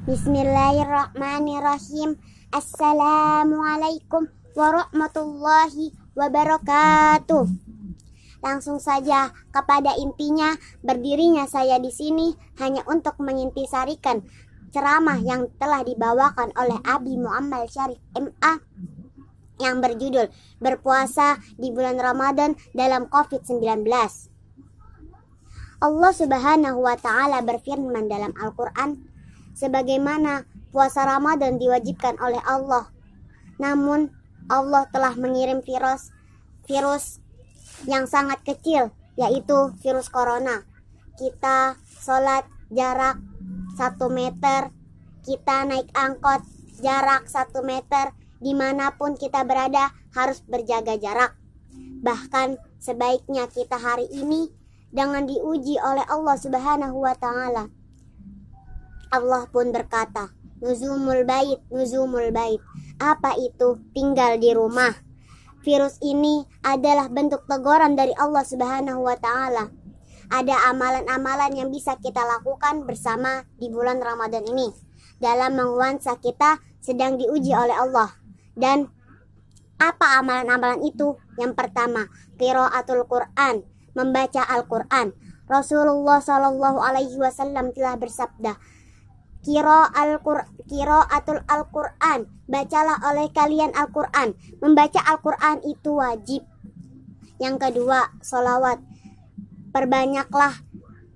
Bismillahirrahmanirrahim. Assalamualaikum warahmatullahi wabarakatuh. Langsung saja kepada intinya, berdirinya saya di sini hanya untuk mengintisarikan ceramah yang telah dibawakan oleh Abi Muammal Syarif MA yang berjudul Berpuasa di Bulan Ramadan dalam COVID-19. Allah Subhanahu wa Ta'ala berfirman dalam Al-Quran, sebagaimana puasa Ramadan diwajibkan oleh Allah, namun Allah telah mengirim virus yang sangat kecil, yaitu virus corona. Kita sholat jarak 1 meter, kita naik angkot jarak 1 meter, dimanapun kita berada harus berjaga jarak. Bahkan sebaiknya kita hari ini dengan diuji oleh Allah Subhanahu wa Ta'ala. Allah pun berkata, nuzumul bait. Apa itu? Tinggal di rumah. Virus ini adalah bentuk teguran dari Allah Subhanahu wa Ta'ala. Ada amalan-amalan yang bisa kita lakukan bersama di bulan Ramadan ini dalam menguansa kita sedang diuji oleh Allah. Dan apa amalan-amalan itu? Yang pertama, qiraatul Quran, membaca Al-Quran. Rasulullah SAW telah bersabda, Qiraatul Al-Quran, bacalah oleh kalian Al-Quran. Membaca Al-Quran itu wajib. Yang kedua, sholawat. Perbanyaklah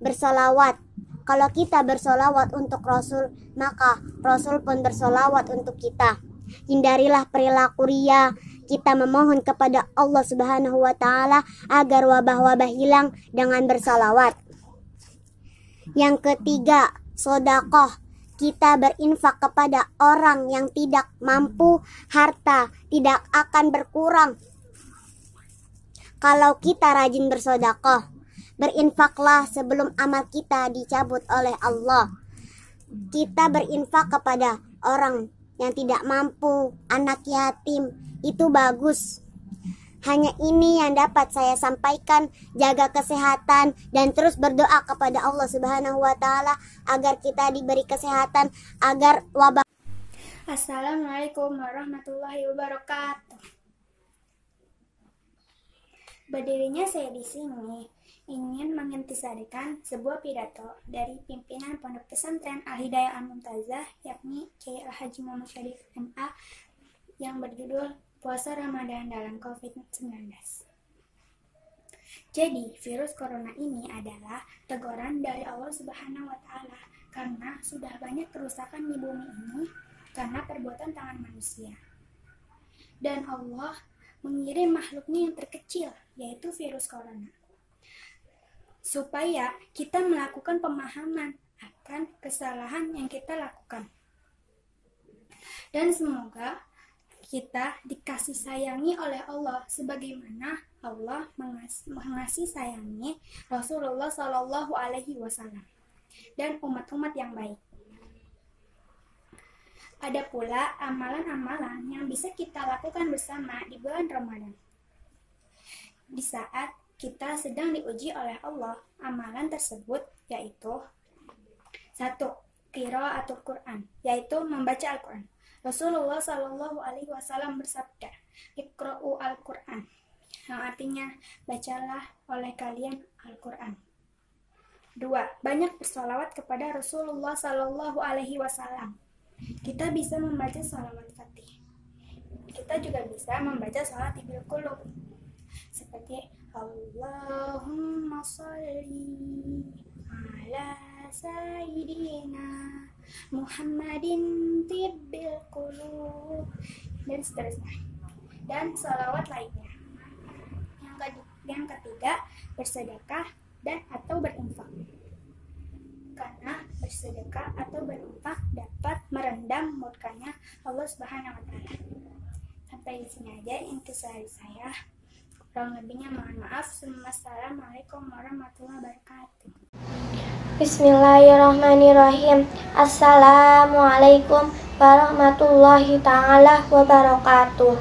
bersolawat. Kalau kita bersolawat untuk Rasul, maka Rasul pun bersolawat untuk kita. Hindarilah perilaku riya. Kita memohon kepada Allah Subhanahu wa Ta'ala agar wabah-wabah hilang dengan bersolawat. Yang ketiga, sedekah. Kita berinfak kepada orang yang tidak mampu, harta tidak akan berkurang kalau kita rajin bersedekah. Berinfaklah sebelum amal kita dicabut oleh Allah. Kita berinfak kepada orang yang tidak mampu, anak yatim, itu bagus. Hanya ini yang dapat saya sampaikan. Jaga kesehatan dan terus berdoa kepada Allah Subhanahu wa Ta'ala agar kita diberi kesehatan, agar wabah. Assalamualaikum warahmatullahi wabarakatuh. Berdirinya saya di sini ingin mengintisarikan sebuah pidato dari pimpinan Pondok Pesantren Al-Hidayah Al-Mumtazah, yakni Kiai Al-Haji Muhammad Syarif MA, yang berjudul Puasa Ramadan dalam COVID-19. Jadi, virus corona ini adalah teguran dari Allah Subhanahu wa Ta'ala karena sudah banyak kerusakan di bumi ini karena perbuatan tangan manusia. Dan Allah mengirim makhluknya yang terkecil, yaitu virus corona, supaya kita melakukan pemahaman akan kesalahan yang kita lakukan. Dan semoga kita dikasih sayangi oleh Allah sebagaimana Allah mengasihi sayangi Rasulullah Shallallahu Alaihi Wasallam dan umat-umat yang baik. Ada pula amalan-amalan yang bisa kita lakukan bersama di bulan Ramadan. Di saat kita sedang diuji oleh Allah, amalan tersebut yaitu 1. Qiraatul Quran, yaitu membaca Al-Quran. Rasulullah Shallallahu Alaihi Wasallam bersabda, Iqra'u Al-Quran, yang artinya bacalah oleh kalian Al-Quran. 2. Banyak bersolawat kepada Rasulullah Shallallahu Alaihi Wasallam. Kita bisa membaca sholawat Fatih. Kita juga bisa membaca sholat Ibil Qulub, seperti Allahumma sholli ala Sayyidina Muhammadin tibbil qulub, dan seterusnya, dan sholawat lainnya. Yang ketiga, bersedekah dan atau berinfak, karena bersedekah atau berinfak dapat merendam murkanya Allah Subhanahu wa Ta'ala. Sampai di sini aja intisari saya. Kurang lebihnya mohon maaf. Assalamualaikum warahmatullahi wabarakatuh. Bismillahirrahmanirrahim. Assalamualaikum warahmatullahi ta'ala wabarakatuh.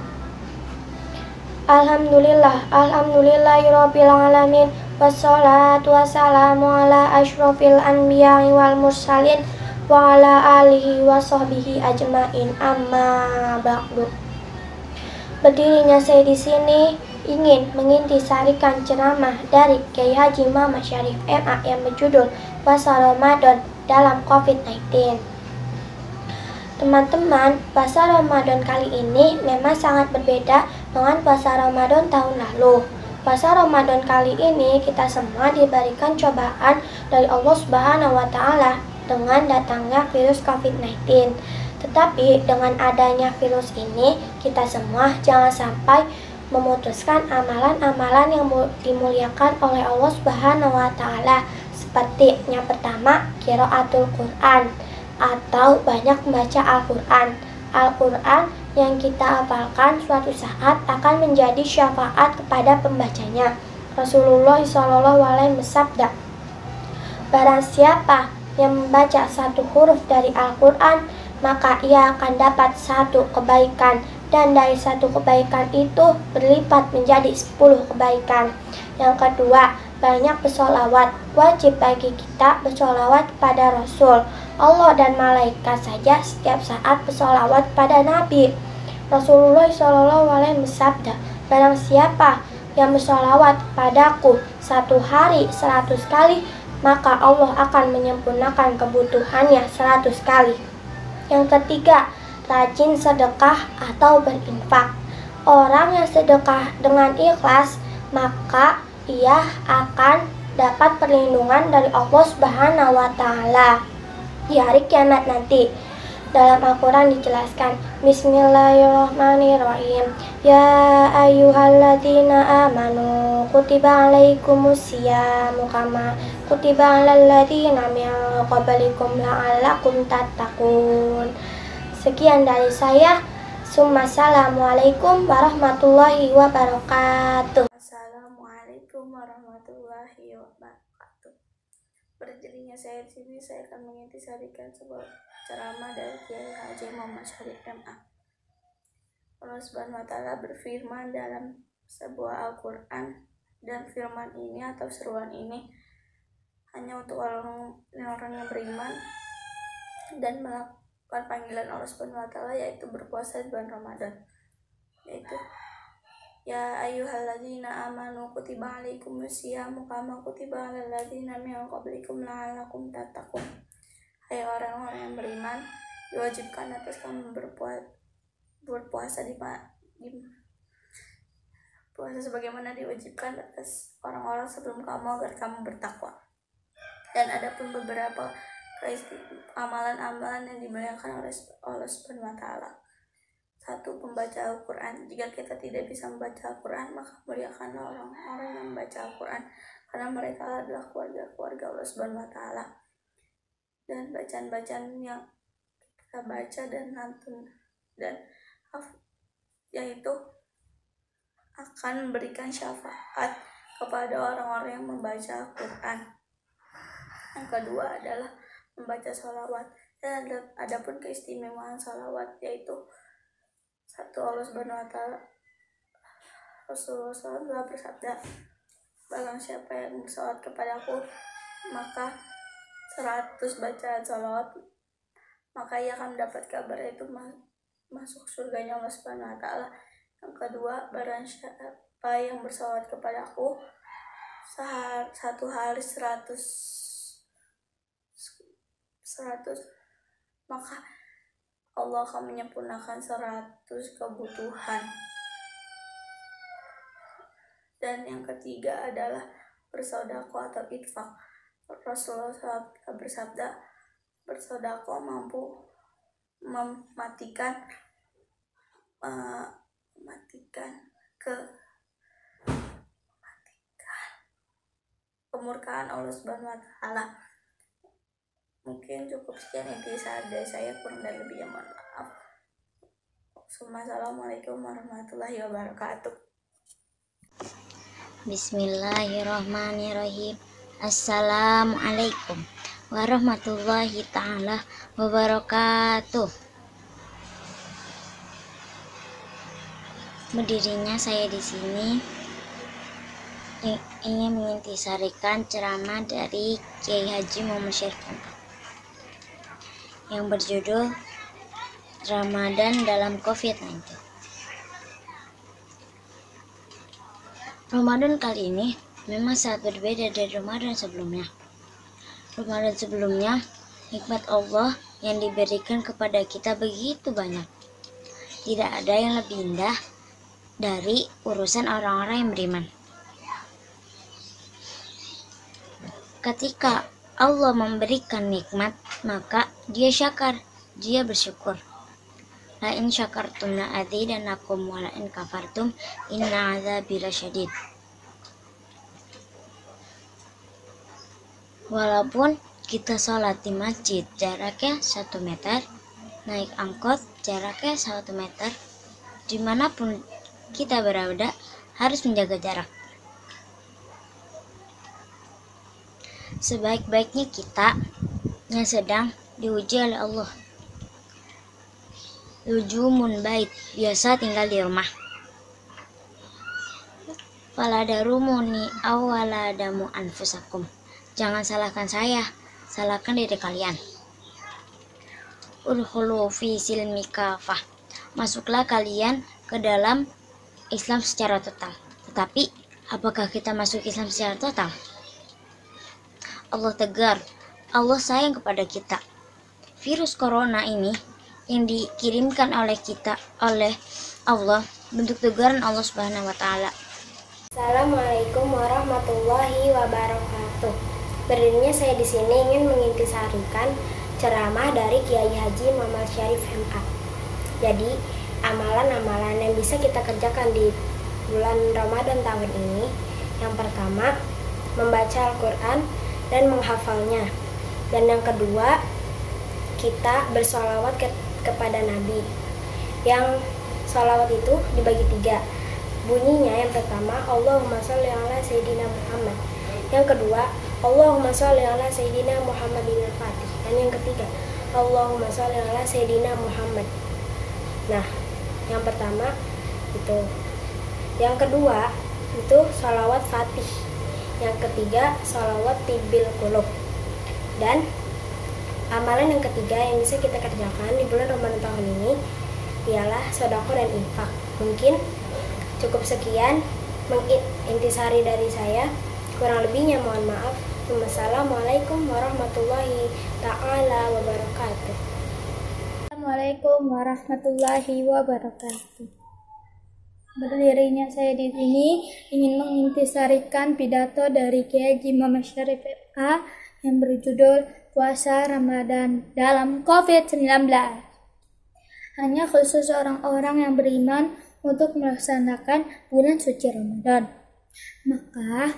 Alhamdulillahirabbil alamin. Wassalatu wassalamu ala asyrofil anbiya'i wal mursalin wa ala alihi wa sahbihi ajmain, amma ba'du. Berdirinya saya di sini ingin mengintisarikan ceramah dari Kiai Haji Muhammad Syarif MA yang berjudul Puasa Ramadan dalam COVID-19. Teman-teman, puasa Ramadan kali ini memang sangat berbeda dengan puasa Ramadan tahun lalu. Puasa Ramadan kali ini kita semua diberikan cobaan dari Allah Subhanahu wa Ta'ala dengan datangnya virus COVID-19. Tetapi dengan adanya virus ini, kita semua jangan sampai memutuskan amalan-amalan yang dimuliakan oleh Allah Subhanahu wa Ta'ala. Seperti yang pertama, qiraatul Quran atau banyak membaca Al-Quran. Al-Quran yang kita hafalkan suatu saat akan menjadi syafaat kepada pembacanya. Rasulullah SAW bersabda, barang siapa yang membaca satu huruf dari Al-Quran, maka ia akan dapat satu kebaikan, dan dari satu kebaikan itu berlipat menjadi 10 kebaikan. Yang kedua, banyak bersolawat. Wajib bagi kita bersolawat kepada Rasul. Allah dan malaikat saja setiap saat bersolawat pada Nabi. Rasulullah SAW bersabda, barang siapa yang bersolawat padaku satu hari 100 kali, maka Allah akan menyempurnakan kebutuhannya 100 kali. Yang ketiga, rajin sedekah atau berinfak. Orang yang sedekah dengan ikhlas, maka ia akan dapat perlindungan dari Allah Subhanahu wa Ta'ala di hari kiamat nanti. Dalam Al-Quran dijelaskan, Bismillahirrahmanirrahim, ya ayyuhalladzina amanu kutiba alaikumusyamu kama kutiba alal ladzina min qablikum la'allakum tattaqun. Sekian dari saya. Assalamualaikum warahmatullahi wabarakatuh. Assalamualaikum warahmatullahi wabarakatuh. Berdirinya saya di sini, saya akan mengintisarikan sebuah ceramah dari Kiai Haji Muhammad Syarif MA. Allah Subhanahu wa Ta'ala berfirman dalam sebuah Al-Quran, dan firman ini atau seruan ini hanya untuk orang-orang yang beriman dan melakukan panggilan Allah Subhanahu wa Ta'ala, yaitu berpuasa di bulan Ramadan, yaitu ya ayyuhalladzina amanu kutiba alaikumusyamu kama kutiba alal ladzina min qablikum la'allakum tattaqun. Hai orang-orang yang beriman, diwajibkan atas kamu berpuasa di puasa sebagaimana diwajibkan atas orang-orang sebelum kamu agar kamu bertakwa. Dan adapun beberapa amalan-amalan yang dimuliakan oleh Allah Subhanahu wa Ta'ala. 1. Membaca Al-Quran. Jika kita tidak bisa membaca Al-Quran, maka muliakanlah orang-orang yang membaca Al-Quran, karena mereka adalah keluarga Allah Subhanahu wa Ta'ala. Dan bacaan-bacaan yang kita baca dan lantun dan yaitu akan memberikan syafaat kepada orang-orang yang membaca Al-Quran. Yang kedua adalah membaca sholawat. Dan adapun keistimewaan sholawat, yaitu 1. Allah Subhanahu wa Ta'ala, Rasulullah SAW bersabda, barang siapa yang bersolawat kepadaku, maka 100 bacaan sholawat, maka ia akan mendapat kabar, yaitu masuk surganya Allah Subhanahu wa Ta'ala. Yang kedua, barang siapa yang bersolawat kepadaku satu hari 100, maka Allah akan menyempurnakan 100 kebutuhan. Dan yang ketiga adalah bersedekah atau infak. Rasulullah SAW bersabda, bersedekah mampu mematikan kemurkaan Allah Subhanahu wa Ta'ala. Mungkin cukup sekian intisari dari saya, kurang dan lebihnya mohon maaf. Assalamualaikum warahmatullahi wabarakatuh. Bismillahirrahmanirrahim. Assalamualaikum warahmatullahi ta'ala wabarakatuh. Berdirinya saya di sini ingin mengintisarikan ceramah dari Kiai Haji Muhammad Syarif. yang berjudul Ramadan dalam COVID-19. Ramadan kali ini memang sangat berbeda dari Ramadan sebelumnya. Ramadan sebelumnya, nikmat Allah yang diberikan kepada kita begitu banyak. Tidak ada yang lebih indah dari urusan orang-orang yang beriman. Ketika Allah memberikan nikmat, maka dia syakar, dia bersyukur. La in syakartum la azidannakum wa la in kafartum inna azabi lasyadid. Walaupun kita sholat di masjid jaraknya 1 meter, naik angkot jaraknya 1 meter, dimanapun kita berada harus menjaga jarak. Sebaik-baiknya kita yang sedang diuji oleh Allah. Lujumun bait, biasa tinggal di rumah. Faladharumuni awaladamu anfusakum. Jangan salahkan saya, salahkan diri kalian. Udkhulu fi silmi kafah. Masuklah kalian ke dalam Islam secara total. Tetapi, apakah kita masuk Islam secara total? Allah tegar, Allah sayang kepada kita. Virus corona ini yang dikirimkan oleh kita, oleh Allah, bentuk teguran Allah Subhanahu wa Ta'ala. Assalamualaikum warahmatullahi wabarakatuh. Berdirinya saya di sini ingin mengintisarikan ceramah dari Kiai Haji Muhammad Syarif MA. Jadi, amalan-amalan yang bisa kita kerjakan di bulan Ramadan tahun ini, yang pertama, membaca Al-Quran dan menghafalnya. Dan yang kedua, kita bersolawat kepada Nabi. Yang solawat itu dibagi 3. Bunyinya yang pertama, Allahumma sholli ala Sayyidina Muhammad. Yang kedua, Allahumma sholli ala Sayyidina Muhammadin al-Fatih. Dan yang ketiga, Allahumma sholli ala Sayyidina Muhammad. Nah, yang pertama itu. Yang kedua itu sholawat Fatih. Yang ketiga sholawat Tibil Qulub. Dan amalan yang ketiga yang bisa kita kerjakan di bulan Ramadan tahun ini ialah sedekah dan infak. Mungkin cukup sekian intisari dari saya. Kurang lebihnya mohon maaf. Wassalamualaikum warahmatullahi ta'ala wabarakatuh. Assalamualaikum warahmatullahi wabarakatuh. Berdirinya saya di sini ingin mengintisarikan pidato dari Kiai Haji Muhammad Syarif MA yang berjudul Puasa Ramadan dalam COVID-19. Hanya khusus orang-orang yang beriman untuk melaksanakan bulan suci Ramadan. Maka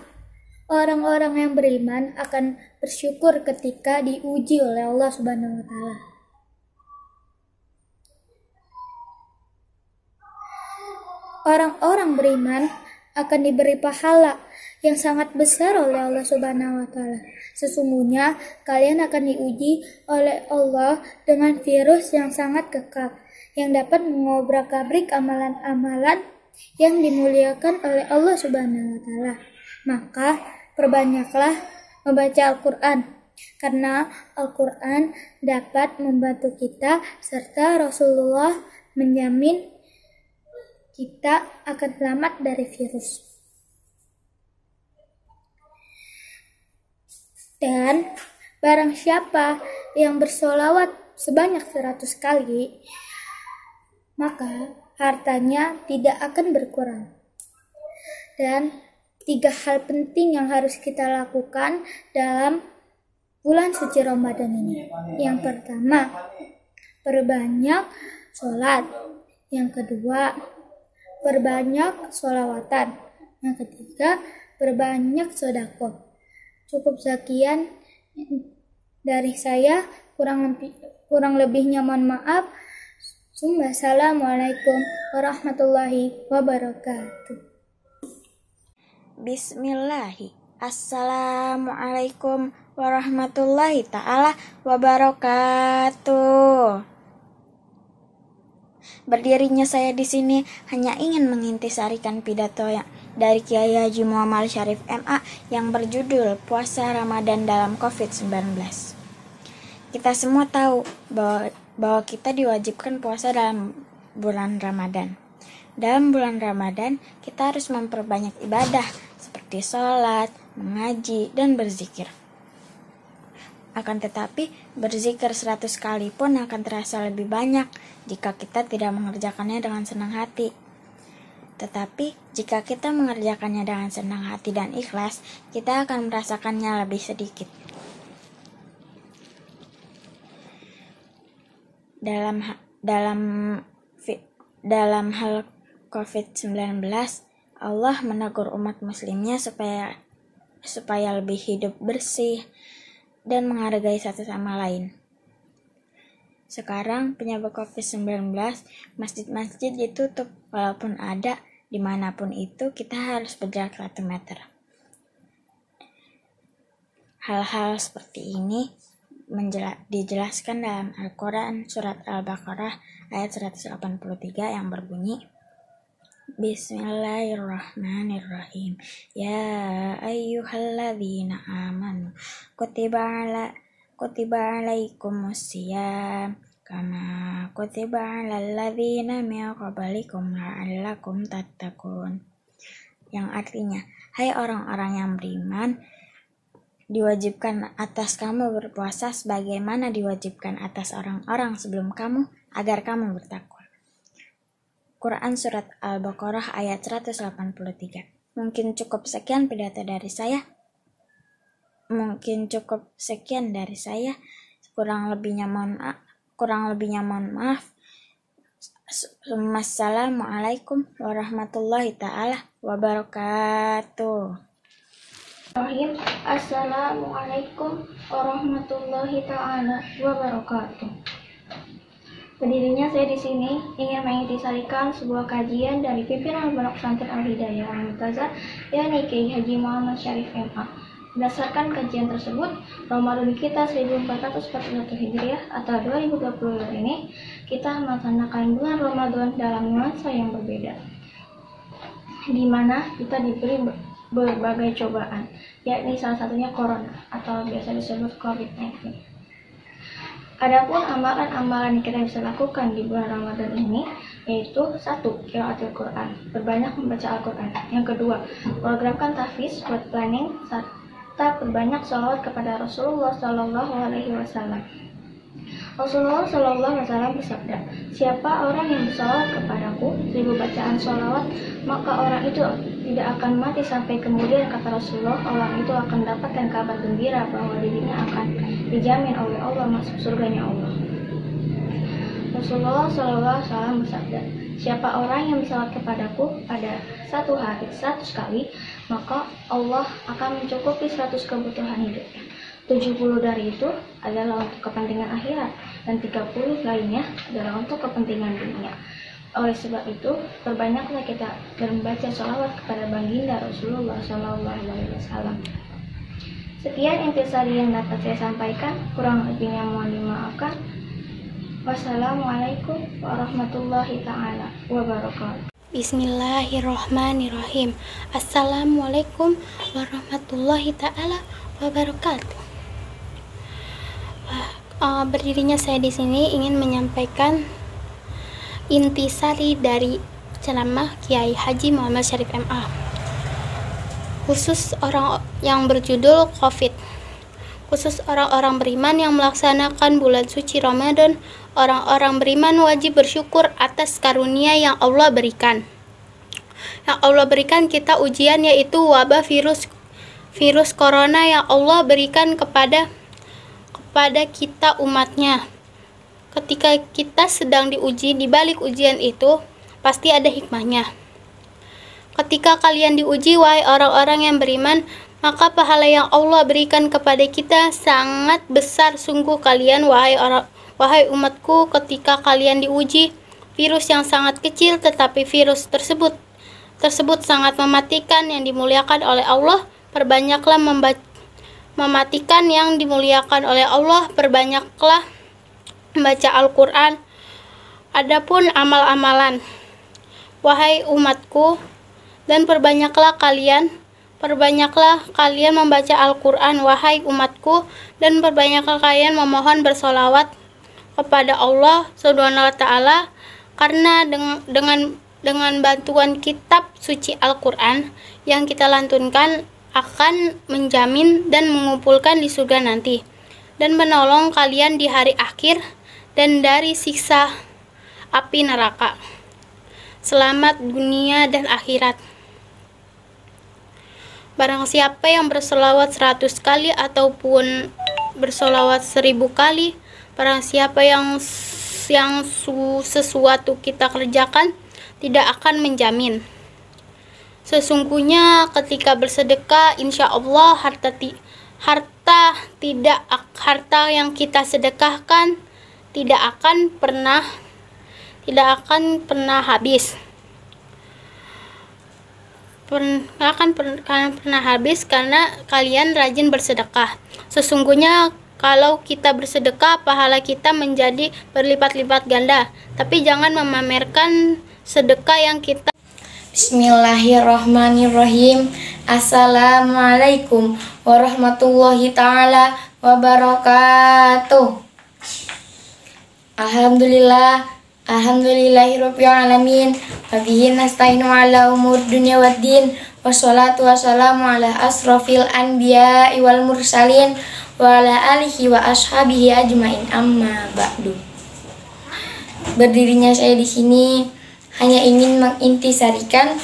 orang-orang yang beriman akan bersyukur ketika diuji oleh Allah Subhanahu wa Ta'ala. Orang-orang beriman akan diberi pahala yang sangat besar oleh Allah Subhanahu wa Ta'ala. Sesungguhnya kalian akan diuji oleh Allah dengan virus yang sangat kekal, yang dapat mengobrak-abrik amalan-amalan yang dimuliakan oleh Allah Subhanahu wa Ta'ala. Maka perbanyaklah membaca Al-Quran, karena Al-Quran dapat membantu kita serta Rasulullah menjamin kita akan selamat dari virus. Dan barang siapa yang bersolawat sebanyak 100 kali, maka hartanya tidak akan berkurang. Dan 3 hal penting yang harus kita lakukan dalam bulan suci Ramadan ini. Yang pertama, perbanyak sholat. Yang kedua, perbanyak sholawatan. Yang ketiga, perbanyak sedekah. Cukup sekian dari saya, kurang lebihnya mohon maaf. Assalamualaikum warahmatullahi wabarakatuh. Bismillahi. Assalamualaikum warahmatullahi ta'ala wabarakatuh. Berdirinya saya di sini hanya ingin mengintisarikan pidato dari Kiai Haji Muhammad Syarif MA yang berjudul Puasa Ramadan dalam COVID-19. Kita semua tahu bahwa kita diwajibkan puasa dalam bulan Ramadan. Dalam bulan Ramadan, kita harus memperbanyak ibadah seperti sholat, mengaji, dan berzikir. Akan tetapi, berzikir 100 kali pun akan terasa lebih banyak jika kita tidak mengerjakannya dengan senang hati. Tetapi, jika kita mengerjakannya dengan senang hati dan ikhlas, kita akan merasakannya lebih sedikit. Dalam hal COVID-19, Allah menegur umat muslimnya supaya lebih hidup bersih dan menghargai satu sama lain. Sekarang penyebab COVID-19, masjid-masjid ditutup, walaupun ada, dimanapun itu kita harus berjarak 1 meter. Hal-hal seperti ini dijelaskan dalam Al-Quran surat Al-Baqarah ayat 183 yang berbunyi, Bismillahirrahmanirrahim. Ya ayyuhalladzina amanu kutiba alaikumusiyam kama kutiba alal ladzina min qablikum la'allakum tattaqun. Yang artinya, hai orang-orang yang beriman, diwajibkan atas kamu berpuasa sebagaimana diwajibkan atas orang-orang sebelum kamu agar kamu bertakwa. Quran surat Al-Baqarah ayat 183. Mungkin cukup sekian pidato dari saya. Kurang lebihnya mohon maaf. Wassalamualaikum warahmatullahi ta'ala wabarakatuh. Assalamualaikum warahmatullahi ta'ala wabarakatuh. Berdirinya saya di sini ingin mengintisarikan sebuah kajian dari pimpinan Pondok Pesantren Al-Hidayah Al-Mu'tazah, yakni Kiai Haji Muhammad Syarif MA. Berdasarkan kajian tersebut, Ramadan kita 1441 Hijriah atau 2022 ini, kita melaksanakan bulan Ramadan dalam nuansa yang berbeda, di mana kita diberi berbagai cobaan, yakni salah satunya corona atau biasa disebut COVID-19. Adapun amalan-amalan yang kita bisa lakukan di bulan Ramadan ini yaitu 1. Qiraatul Quran, berbanyak membaca Al-Quran. Yang kedua, programkan tahfiz buat planning serta berbanyak sholawat kepada Rasulullah SAW. Rasulullah SAW bersabda, siapa orang yang bersalawat kepadaku 1000 bacaan sholawat, maka orang itu tidak akan mati sampai kemudian, kata Rasulullah, orang itu akan dapatkan kabar gembira bahwa dirinya akan dijamin oleh Allah masuk surganya Allah. Rasulullah SAW bersabda, siapa orang yang bersalawat kepadaku pada satu hari 100 kali, maka Allah akan mencukupi 100 kebutuhan hidupnya. 70 dari itu adalah untuk kepentingan akhirat dan 30 lainnya adalah untuk kepentingan dunia. Oleh sebab itu, perbanyaklah kita membaca sholawat kepada baginda Rasulullah SAW. Sekian intisari yang dapat saya sampaikan, kurang lebihnya mohon dimaafkan. Wassalamualaikum warahmatullahi ta'ala wabarakatuh. Bismillahirrahmanirrahim. Assalamualaikum warahmatullahi ta'ala wabarakatuh. Berdirinya saya di sini ingin menyampaikan intisari dari ceramah Kiai Haji Muhammad Syarif MA, khusus orang yang berjudul COVID. Khusus orang-orang beriman yang melaksanakan bulan suci Ramadan, orang-orang beriman wajib bersyukur atas karunia yang Allah berikan. Yang Allah berikan kita ujian, yaitu wabah virus corona yang Allah berikan kepada kita umatnya. Ketika kita sedang diuji, di balik ujian itu pasti ada hikmahnya. Ketika kalian diuji, wahai orang-orang yang beriman, maka pahala yang Allah berikan kepada kita sangat besar. Sungguh kalian, wahai umatku, ketika kalian diuji virus yang sangat kecil, tetapi virus tersebut sangat mematikan, yang dimuliakan oleh Allah, perbanyaklah mematikan yang dimuliakan oleh Allah, perbanyaklah membaca Al-Quran. Adapun amal-amalan, wahai umatku, dan perbanyaklah kalian Perbanyaklah kalian membaca Al-Quran, wahai umatku, dan perbanyaklah kalian memohon bersolawat kepada Allah Subhanahu wa Ta'ala, karena dengan bantuan kitab suci Al-Quran yang kita lantunkan akan menjamin dan mengumpulkan di surga nanti, dan menolong kalian di hari akhir dan dari siksa api neraka. Selamat dunia dan akhirat. Barang siapa yang bersolawat 100 kali ataupun bersolawat 1000 kali, barang siapa yang sesuatu kita kerjakan tidak akan menjamin. Sesungguhnya ketika bersedekah, insya Allah harta yang kita sedekahkan tidak akan pernah habis. Pernah habis karena kalian rajin bersedekah. Sesungguhnya kalau kita bersedekah, pahala kita menjadi berlipat-lipat ganda. Tapi jangan memamerkan sedekah yang kita. Bismillahirrahmanirrahim. Assalamualaikum warahmatullahi ta'ala wabarakatuh. Alhamdulillahirabbil alamin. Wabihi nasta'inu ala umur dunya waddin. Wassalatu wassalamu ala asrofil anbiya'i wal mursalin wa ala alihi wa ashabihi ajmain, amma ba'du. Berdirinya saya di sini hanya ingin mengintisarikan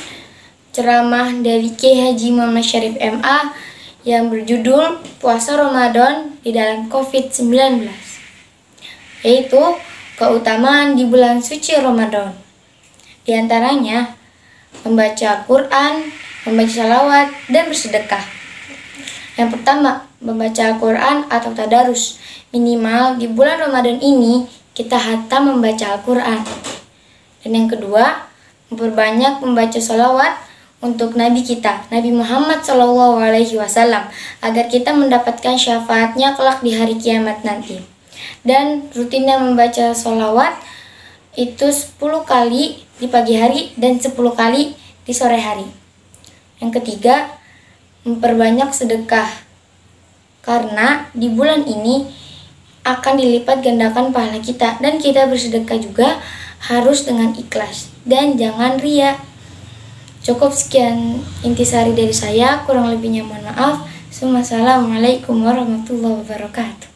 ceramah dari Kiai Haji Muhammad Syarif MA yang berjudul Puasa Ramadan di dalam COVID-19, yaitu keutamaan di bulan suci Ramadan. Di antaranya membaca Quran, membaca salawat, dan bersedekah. Yang pertama, membaca Al-Quran atau tadarus. Minimal di bulan Ramadan ini kita hatam membaca Al-Quran. Dan yang kedua, memperbanyak membaca salawat untuk Nabi kita, Nabi Muhammad SAW, agar kita mendapatkan syafaatnya kelak di hari kiamat nanti. Dan rutinnya membaca salawat itu 10 kali di pagi hari dan 10 kali di sore hari. Yang ketiga, memperbanyak sedekah, karena di bulan ini akan dilipat gandakan pahala kita, dan kita bersedekah juga harus dengan ikhlas dan jangan ria. Cukup sekian intisari dari saya, kurang lebihnya mohon maaf. Assalamualaikum warahmatullahi wabarakatuh.